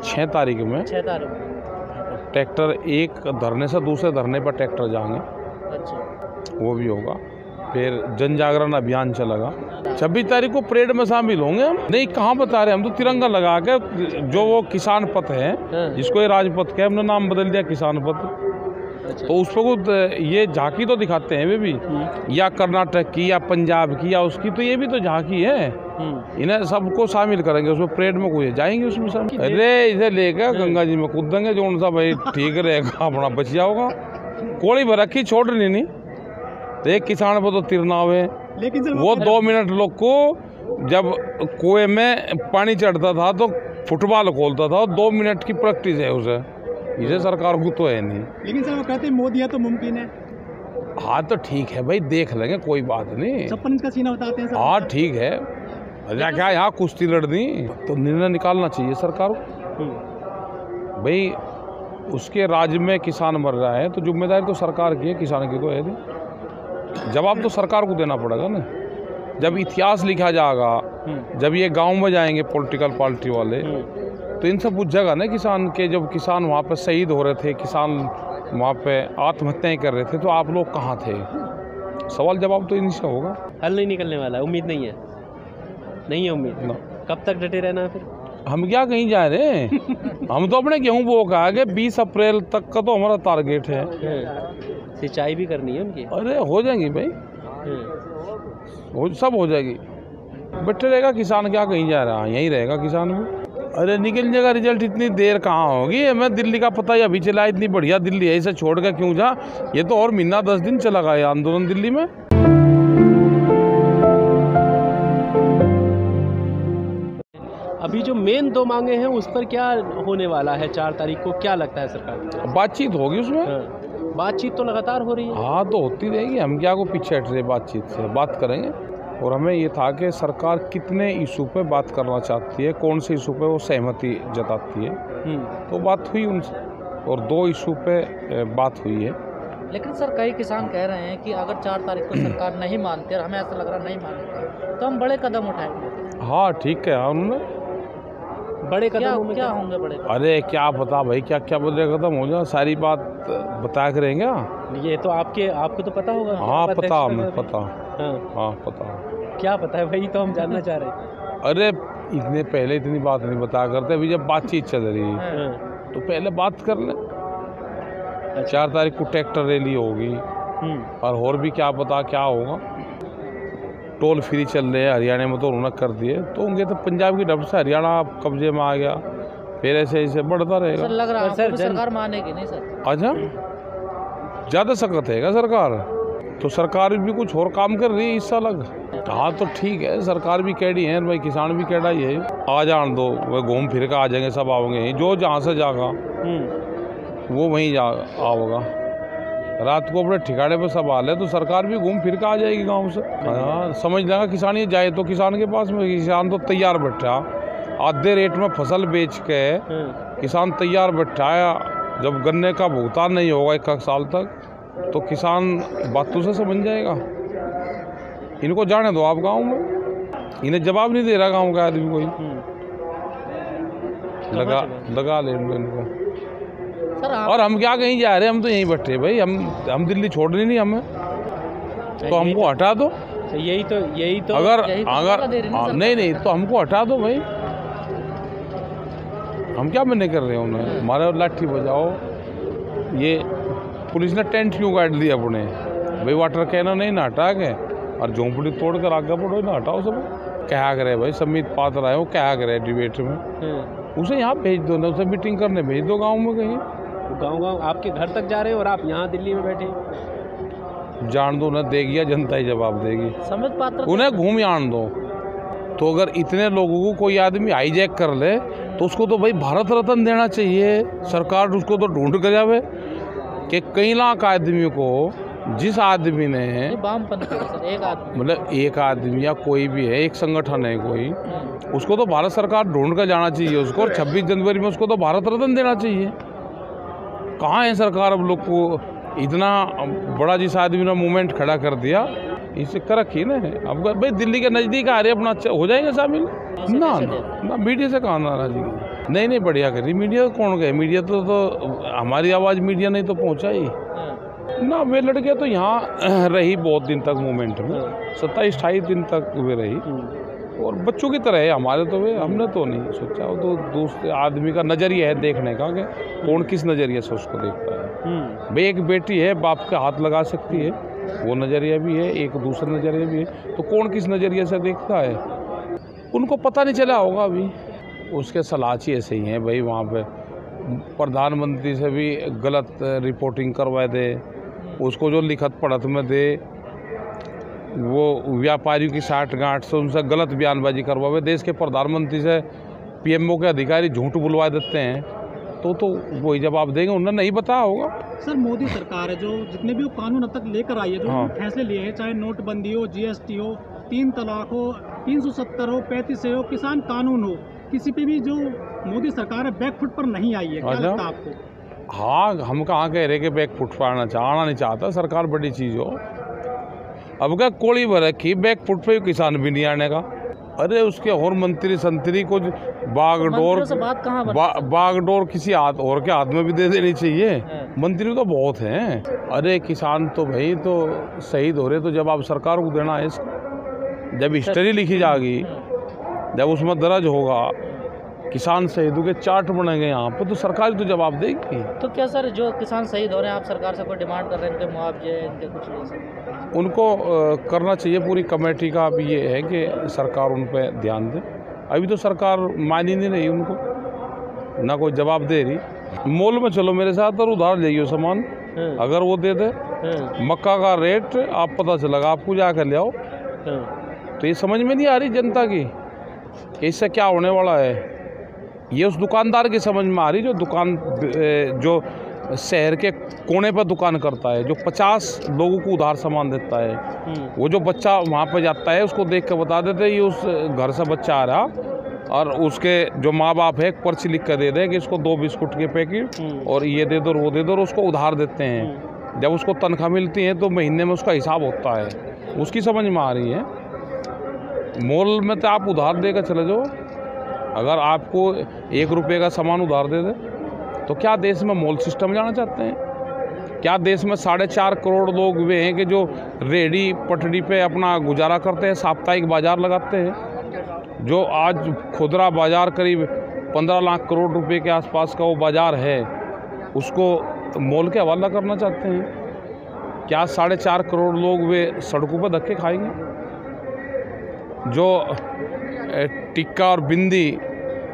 6 तारीख में 6 तारीख में ट्रैक्टर एक धरने से दूसरे धरने पर ट्रैक्टर जाएंगे, अच्छा वो भी होगा। फिर जन जागरण अभियान चलेगा। 26 तारीख को परेड में शामिल होंगे हम। नहीं, कहाँ बता रहे, हम तो तिरंगा लगा के, जो वो किसान पथ है जिसको ये राजपथ का हमने नाम बदल दिया किसान पथ, अच्छा। तो उस पर कुछ ये झांकी तो दिखाते हैं वे भी, या कर्नाटक की या पंजाब की या उसकी, तो ये भी तो झांकी है। इन्हें सबको शामिल करेंगे उसमें, परेड में कोई जाएंगे उसमें शामिल। अरे इसे लेकर गंगा जी में कूद देंगे, जो उनसा भाई ठीक रहेगा, अपना बच जाओगा। कोड़ी भर रखी छोड़नी नहीं, तो एक किसान पर तो तिरनाव है। लेकिन वो 2 मिनट लोग को जब कुएं में पानी चढ़ता था तो फुटबॉल खोलता था, 2 मिनट की प्रैक्टिस है उसे, इसे सरकार को तो है नहीं। लेकिन सर वो कहते हैं मोदी है तो मुमकिन है। हाँ तो ठीक है भाई, देख लेंगे, कोई बात नहीं। 56 इंच का सीना बताते हैं सर। हाँ ठीक है, अरे क्या यहाँ कुश्ती लड़नी, तो निर्णय निकालना चाहिए सरकार को। भाई उसके राज्य में किसान मर रहा है तो जिम्मेदारी तो सरकार की है, किसान की तो है नहीं। जवाब तो सरकार को देना पड़ेगा ना। जब इतिहास लिखा जाएगा, जब ये गांव में जाएंगे पॉलिटिकल पार्टी वाले, तो इनसे पूछेगा ना किसान के, जब किसान वहाँ पे शहीद हो रहे थे, किसान वहाँ पे आत्महत्याएं कर रहे थे, तो आप लोग कहाँ थे? सवाल जवाब तो इनसे होगा। हल नहीं निकलने वाला है, उम्मीद नहीं है, नहीं है उम्मीद ना। कब तक डटे रहना है फिर? हम क्या कहीं जा रहे हैं हम तो अपने गेहूँ बो का आगे 20 अप्रैल तक का तो हमारा टारगेट है। सिंचाई भी करनी है उनकी। अरे हो जाएगी भाई, सब हो जाएगी। बैठे रहेगा किसान, क्या कहीं जा रहा है, यहीं रहेगा किसान भी। अरे निकल जाएगा रिजल्ट, इतनी देर कहाँ होगी। मैं दिल्ली का पता ही अभी चला, इतनी बढ़िया दिल्ली है, इसे छोड़ कर क्यों जा। ये तो और महीना 10 दिन चला गया आंदोलन दिल्ली में। अभी जो मेन 2 मांगे हैं उस पर क्या होने वाला है 4 तारीख को, क्या लगता है सरकार? बातचीत होगी उसमें। बातचीत तो लगातार हो रही है। हाँ तो होती रहेगी, हम क्या को पीछे हट रहे, बातचीत से बात करेंगे। और हमें ये था कि सरकार कितने इशू पे बात करना चाहती है, कौन से इशू पे वो सहमति जताती है, तो बात हुई उनसे और 2 इशू पे बात हुई है। लेकिन सर कई किसान कह रहे हैं कि अगर 4 तारीख को सरकार नहीं मानती, और हमें ऐसा लग रहा नहीं मानेगी, तो हम बड़े कदम उठाएंगे। हाँ ठीक है, उन्होंने बड़े कदम क्या होंगे बड़े? अरे क्या पता भाई, क्या क्या बड़े कदम हो जाए, सारी बात बता के रहेंगे। ये तो आपको तो पता होगा। हाँ पता, हमें पता। हाँ पता। क्या पता है भाई, तो हम जानना चाह रहे हैं। अरे इतने पहले इतनी बात नहीं बता करते, अभी जब बातचीत चल रही है तो पहले बात कर लें। 4 तारीख को ट्रैक्टर रैली होगी, और भी क्या पता क्या होगा। टोल फ्री चल रहे हैं हरियाणा में, तो उन्होंने कर दिए, तो उनके तो पंजाब की डब से हरियाणा कब्जे में आ गया, फिर ऐसे ऐसे बढ़ता रहेगा। सर लग रहा है सरकार मानेगी नहीं सर? अच्छा, ज़्यादा सख्त है क्या सरकार? तो सरकार भी कुछ और काम कर रही है इस साल। हाँ तो ठीक है, सरकार भी कैडी है भाई, किसान भी कैडा ही है। आ जान दो, वह घूम फिर कर आ जाएंगे, सब आओगे, जो जहाँ से जागा वो वहीं जा आओगा। रात को अपने ठिकाने पर सब हाल है, तो सरकार भी घूम फिर कर आ जाएगी गांव से। हाँ समझ लेगा किसान, ये जाए तो किसान के पास में, किसान तो तैयार बैठा, आधे रेट में फसल बेच के किसान तैयार बैठा है। जब गन्ने का भुगतान नहीं होगा 1 साल तक, तो किसान बातों से समझ जाएगा। इनको जाने दो आप गांव में, इन्हें जवाब नहीं दे रहा गांव का आदमी कोई। लगा ले इनको। और हम क्या कहीं जा रहे हैं, हम तो यहीं बैठे भाई, हम दिल्ली छोड़नी नहीं हमें, तो हमको हटा दो। यही तो अगर नहीं तो हमको हटा दो भाई। हम क्या मना कर रहे हैं उन्हें, हमारे लाठी बजाओ। ये पुलिस ने टेंट क्यों काट दिया अपने भाई, वाटर कैनर नहीं ना हटा के, और झोंपड़ी तोड़ कर आगे बढ़ो ना, हटाओ सब। क्या करे भाई, समित पात्र आए हो, क्या करे डिबेट में, उसे यहाँ भेज दो ना, उसे मीटिंग करने भेज दो गाँव में कहीं। गाँव आपके घर तक जा रहे हैं और आप यहाँ दिल्ली में बैठे। जान दो ना, देगी या जनता ही जवाब देगी। समित पात्र उन्हें घूम आन दो। तो अगर इतने लोगों को कोई आदमी हाईजैक कर ले, तो उसको तो भाई भारत रत्न देना चाहिए। सरकार उसको तो ढूंढ कर जावे कि कई लाख आदमी को, जिस आदमी ने मतलब एक आदमी या कोई भी है, एक संगठन है कोई, उसको तो भारत सरकार ढूंढ कर जाना चाहिए उसको, और 26 जनवरी में उसको तो भारत रत्न देना चाहिए। कहाँ है सरकार अब लोग को इतना बड़ा, जिस आदमी ने मूवमेंट खड़ा कर दिया, इसे कर रखी ना। अब भाई दिल्ली के नज़दीक आ रहे, अपना हो जाएंगे शामिल ना। बीडी से कहाँ नाराजगी। नहीं बढ़िया करी मीडिया। कौन गए मीडिया तो हमारी आवाज़ मीडिया नहीं तो पहुंचाई ना। वे लड़के तो यहाँ रही बहुत दिन तक मूवमेंट में, 27-28 दिन तक वे रही, और बच्चों की तरह है हमारे तो वे। हमने तो नहीं सोचा, वो तो दूसरे आदमी का नज़रिया है देखने का कि कौन किस नज़रिए से उसको देखता है। भाई एक बेटी है, बाप के हाथ लगा सकती है, वो नज़रिया भी है, एक दूसरा नज़रिया भी है, तो कौन किस नज़रिए से देखता है उनको पता नहीं चला होगा अभी। उसके सलाची ऐसे ही हैं भाई, वहाँ पे प्रधानमंत्री से भी गलत रिपोर्टिंग करवाए दे, उसको जो लिखत पढ़त में दे, वो व्यापारियों की साठ गांठ से उनसे गलत बयानबाजी करवाए। देश के प्रधानमंत्री से पीएमओ के अधिकारी झूठ बुलवा देते हैं, तो वही जवाब देंगे, उन्हें नहीं बताया होगा। सर मोदी सरकार है जो जितने भी कानून अब तक लेकर आई है, जो फैसले लिए हैं, चाहे नोटबंदी हो, जीएसटी हो, 3 तलाक हो, 370 हो, 35 हो, किसान कानून हो, किसी पे भी जो मोदी सरकार है बैकफुट पर नहीं आई है। क्या लगता है आपको? हाँ, हम कहाँ कह रहे कि बैकफुट पर आना नहीं चाहता सरकार, बड़ी चीज़ हो। अब क्या कोड़ी भर रखी बैकफुट पे किसान भी नहीं आने का। अरे उसके और मंत्री संतरी कुछ बागडोर किसी हाथ और के हाथ में भी दे देनी चाहिए। मंत्री तो बहुत हैं। अरे किसान तो भाई तो शहीद हो रहे, तो जब आप सरकार को देना है इसका। जब हिस्ट्री लिखी जाएगी, जब उसमें दर्ज होगा, किसान शहीदों के चार्ट बनेंगे यहाँ पे, तो सरकार तो जवाब देगी। तो क्या सर जो किसान शहीद हो रहे हैं, आप सरकार से कोई डिमांड कर रहे हैं, इनके मुआवजे, इनके कुछ नहीं? उनको करना चाहिए। पूरी कमेटी का अब ये है कि सरकार उन पर ध्यान दे। अभी तो सरकार मान ही नहीं रही उनको, ना कोई जवाब दे रही। मॉल में चलो मेरे साथ और उधार जाइए सामान, अगर वो दे दे। मक्का का रेट आप पता चलेगा आपको, जाकर ले आओ। तो ये समझ में नहीं आ रही जनता की कि इससे क्या होने वाला है। ये उस दुकानदार की समझ में आ रही जो शहर के कोने पर दुकान करता है, जो 50 लोगों को उधार सामान देता है। वो जो बच्चा वहाँ पर जाता है, उसको देख के बता देते ये उस घर से बच्चा आ रहा, और उसके जो माँ बाप है एक पर्ची लिख कर दे दे कि इसको 2 बिस्कुट के पैकेट और ये दे दो और वो दे दो, और उसको उधार देते हैं। जब उसको तनख्वाह मिलती है तो महीने में उसका हिसाब होता है, उसकी समझ में आ रही है। मॉल में तो आप उधार देकर चले जाओ, अगर आपको 1 रुपये का सामान उधार दे दे, तो क्या देश में मॉल सिस्टम जाना चाहते हैं? क्या देश में 4.5 करोड़ लोग वे हैं कि जो रेहड़ी पटड़ी पे अपना गुजारा करते हैं, साप्ताहिक बाजार लगाते हैं, जो आज खुदरा बाजार करीब 15 लाख करोड़ रुपए के आसपास का वो बाजार है, उसको मॉल के हवाला करना चाहते हैं? क्या 4.5 करोड़ लोग वे सड़कों पर धक्के खाएंगे? जो टिक्का और बिंदी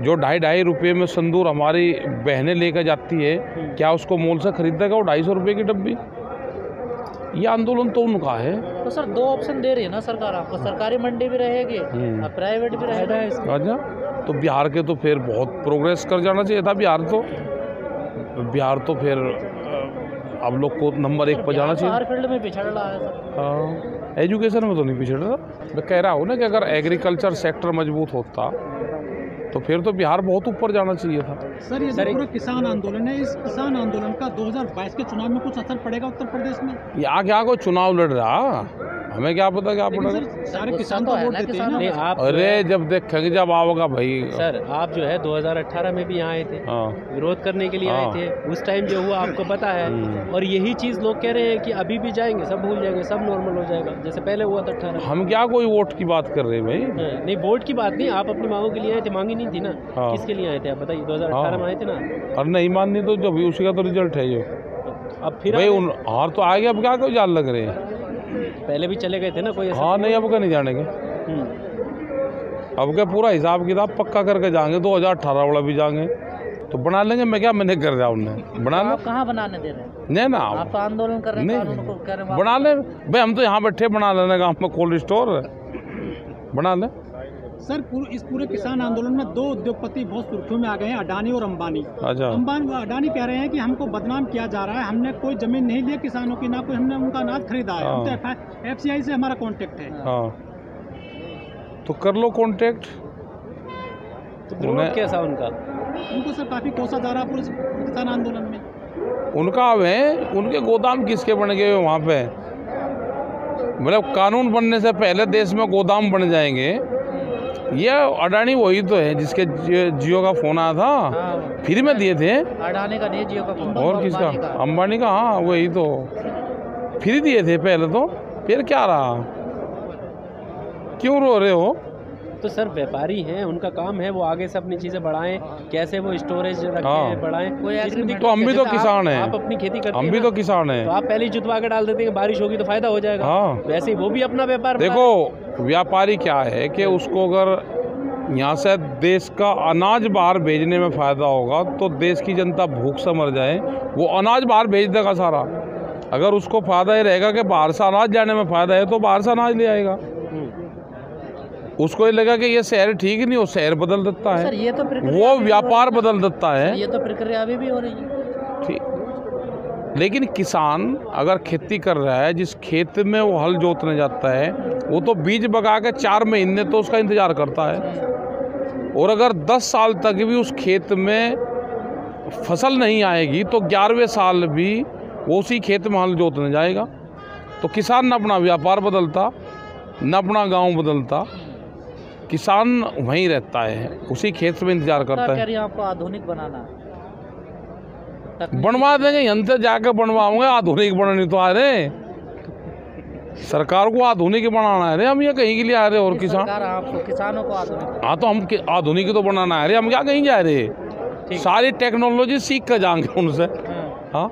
जो 2.5 रुपये में संदूर हमारी बहनें लेकर जाती है, क्या उसको मॉल से खरीदेगा वो 250 रुपये की डब्बी? ये आंदोलन तो उनका है। तो सर 2 ऑप्शन दे रही है ना सरकार आपको, सरकारी मंडी भी रहेगी और प्राइवेट भी रहेगा। अच्छा, तो बिहार के तो फिर बहुत प्रोग्रेस कर जाना चाहिए था। बिहार तो फिर अब लोग को नंबर 1 पर जाना चाहिए। हर फील्ड में पिछड़ रहा है सर। हाँ, एजुकेशन में तो नहीं पिछड़ रहा। मैं कह रहा हूँ ना कि अगर एग्रीकल्चर सेक्टर मजबूत होता तो फिर तो बिहार बहुत ऊपर जाना चाहिए था। सर ये पूरा किसान आंदोलन है, इस किसान आंदोलन का 2022 के चुनाव में कुछ असर पड़ेगा उत्तर प्रदेश में? यहाँ क्या कोई चुनाव लड़ रहा, हमें क्या पता क्या पड़ेगा। सारे किसान तो वोट देते हैं ना। आप अरे जब देखेंगे जब आओगा भाई। सर आप जो है 2018 में भी यहाँ आए थे, विरोध करने के लिए आए थे, उस टाइम जो हुआ आपको पता है। और यही चीज़ लोग कह रहे हैं कि अभी भी जाएंगे, सब भूल जाएंगे, सब नॉर्मल हो जाएगा जैसे पहले हुआ था 18। हम क्या कोई वोट की बात कर रहे हैं भाई? नहीं, वोट की बात नहीं, आप अपनी मांगों के लिए आए थे, मांगी नहीं थी ना। किसके लिए आए थे आप बताइए? 2018 में आए थे ना। और नहीं माननी तो जब उसी का तो रिजल्ट है ये। अब फिर भाई हार तो आएगा, अब क्या कोई जान लग रहे हैं? पहले भी चले गए थे ना कोई। हाँ नहीं, अब क्या नहीं जानेंगे। अब क्या पूरा हिसाब किताब पक्का करके जाएंगे, 2018 वाला भी जाएंगे तो बना लेंगे। मैं क्या मैंने कर रहा उन्हें बना ले। आप कहाँ बनाने दे रहे हैं? नहीं ना, आप तो आंदोलन कर रहे हैं, कानून को कह रहे हैं बना ले भाई। हम तो यहाँ बैठे बना लेने का, हम कोल्ड स्टोर बना ले। सर इस पूरे किसान आंदोलन में 2 उद्योगपति बहुत सुर्खियों में आ गए हैं, अडानी और अंबानी। अच्छा। अडानी कह रहे हैं कि हमको बदनाम किया जा रहा है, हमने कोई जमीन नहीं ली किसानों की, ना कोई हमने उनका अनाज खरीदा है। हम तो FCI से हमारा कांटेक्ट है। हाँ, तो कर लो कांटेक्ट। तो कैसा उनको सर काफी कोसा जा रहा है पूरे किसान आंदोलन में। उनका अब है, उनके गोदाम किसके बन गए वहाँ पे? मतलब कानून बनने से पहले देश में गोदाम बन जाएंगे ये अडानी वही तो है जिसके जियो का फोन आया था, हाँ, फ्री में दिए थे। अडानी का नहीं, जियो का फोन। और किसका? अंबानी का। हाँ वही तो, फ्री दिए थे पहले तो, फिर क्या रहा? क्यों रो रहे हो? तो सर व्यापारी हैं, उनका काम है वो आगे से अपनी चीज़ें बढ़ाएं, कैसे वो स्टोरेज हाँ। रखें, बढ़ाएं। कोई इसमें दिक्कत तो हम भी क्या? तो जैसे किसान हैं। आप अपनी खेती करते हम हैं भी ना, तो किसान हैं। तो आप पहले ही जुतवा के डाल देते हैं, बारिश होगी तो फायदा हो जाएगा। हाँ। वैसे ही वो भी अपना व्यापार बढ़ा देखो व्यापारी क्या है कि उसको अगर यहाँ से देश का अनाज बाहर भेजने में फ़ायदा होगा तो देश की जनता भूख से मर जाए, वो अनाज बाहर भेज देगा सारा। अगर उसको फ़ायदा ये रहेगा कि बाहर से अनाज जाने में फ़ायदा है तो बाहर से अनाज ले आएगा। उसको ये लगा कि ये शहर ठीक नहीं, वो शहर बदल देता सर है, ये तो प्रक्रिया वो अभी भी व्यापार हो रही है। बदल देता है। ये तो प्रक्रिया अभी भी हो रही है। ठीक, लेकिन किसान अगर खेती कर रहा है, जिस खेत में वो हल जोतने जाता है, वो तो बीज बगा के 4 महीने तो उसका इंतज़ार करता है। और अगर 10 साल तक भी उस खेत में फसल नहीं आएगी तो 11वें साल भी वो उसी खेत में हल जोतने जाएगा। तो किसान न अपना व्यापार बदलता, न अपना गांव बदलता, किसान वहीं रहता है, उसी खेत में इंतजार करता है। आपको आधुनिक बनाना है, बनवा देंगे, यंत्र जाकर बनवाओगे। आधुनिक बनानी तो आ रहे, सरकार को आधुनिक बनाना है रे, हम ये कहीं के लिए आ रहे। और किसान, सरकार आपको, किसानों को आधुनिक। हाँ तो हम आधुनिक तो बनाना है रे, हम क्या कहीं जा रहे। सारी टेक्नोलॉजी सीख कर जाएंगे उनसे। हाँ